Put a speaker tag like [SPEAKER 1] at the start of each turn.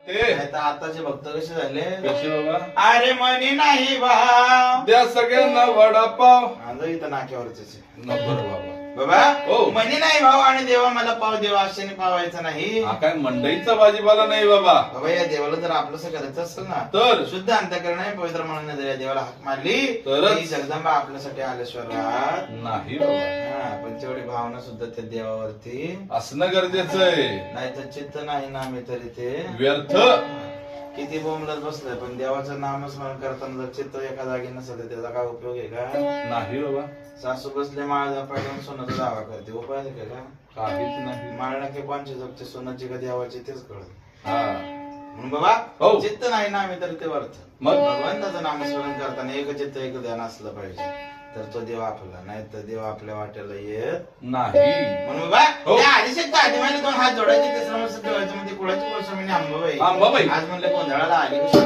[SPEAKER 1] ते
[SPEAKER 2] नाही तर आताचे भक्त कसे झाले?
[SPEAKER 1] कसे बाबा?
[SPEAKER 2] अरे मनी नाही भाव
[SPEAKER 1] त्या सगळ्यांना वडापाव
[SPEAKER 2] माझं इथं नाक्यावरच आहे.
[SPEAKER 1] नको रे बाबा.
[SPEAKER 2] बाबा
[SPEAKER 1] हो.
[SPEAKER 2] मनी नाही भाव आणि देवा मला पाव देवा अशाने पावायचं नाही.
[SPEAKER 1] हा काय मंडईचा भाजीपाला नाही बाबा.
[SPEAKER 2] बाबा या देवाला जर आपलंसं करायचं असेल ना
[SPEAKER 1] तर
[SPEAKER 2] शुद्ध अंतकरण आहे पवित्र मनाने जर या देवाला हाक मारली
[SPEAKER 1] तरच.
[SPEAKER 2] ही जगदंबा आपल्यासाठी आल्याशिवाय राहत
[SPEAKER 1] नाही बाबा.
[SPEAKER 2] हा, पण तेवढी भावना सुद्धा त्या देवावरती
[SPEAKER 1] असणं गरजेचं आहे.
[SPEAKER 2] नाही तर चित्त नाही ना मी तरी ते
[SPEAKER 1] व्यर्थ.
[SPEAKER 2] किती बोंबलत बसलंय पण देवाचं नामस्मरण करताना जर चित्त एका जागी नसेल तर त्याचा काय उपयोग आहे का?
[SPEAKER 1] नाही बाबा.
[SPEAKER 2] सासू बसले माळ पाठवून सोनाचा दावा करते उपाय आहे का?
[SPEAKER 1] काहीच नाही.
[SPEAKER 2] माळ नक्की कोणची जगते सोनाची का देवाची तेच कळत.
[SPEAKER 1] हा
[SPEAKER 2] म्हणून बाबा
[SPEAKER 1] हो.
[SPEAKER 2] चित्त नाही ना मी तर ते वर्थ
[SPEAKER 1] मग
[SPEAKER 2] भगवंताचं नामस्मरण करताना एक चित्त एक ध्यान असलं पाहिजे तर तो देव आपला नाही तर देव आपल्या वाट्याला येत
[SPEAKER 1] नाही.
[SPEAKER 2] म्हणून बाबा
[SPEAKER 1] हो.
[SPEAKER 2] त्या आदिशेत का आधी माझे 2 हात जोडायचे तिसरं मस्त ठेवायचं म्हणजे कुळाची गोस्वामीने अंबाबाई
[SPEAKER 1] अंबाबाई.
[SPEAKER 2] आज म्हणलं गोंधळाला आली कशी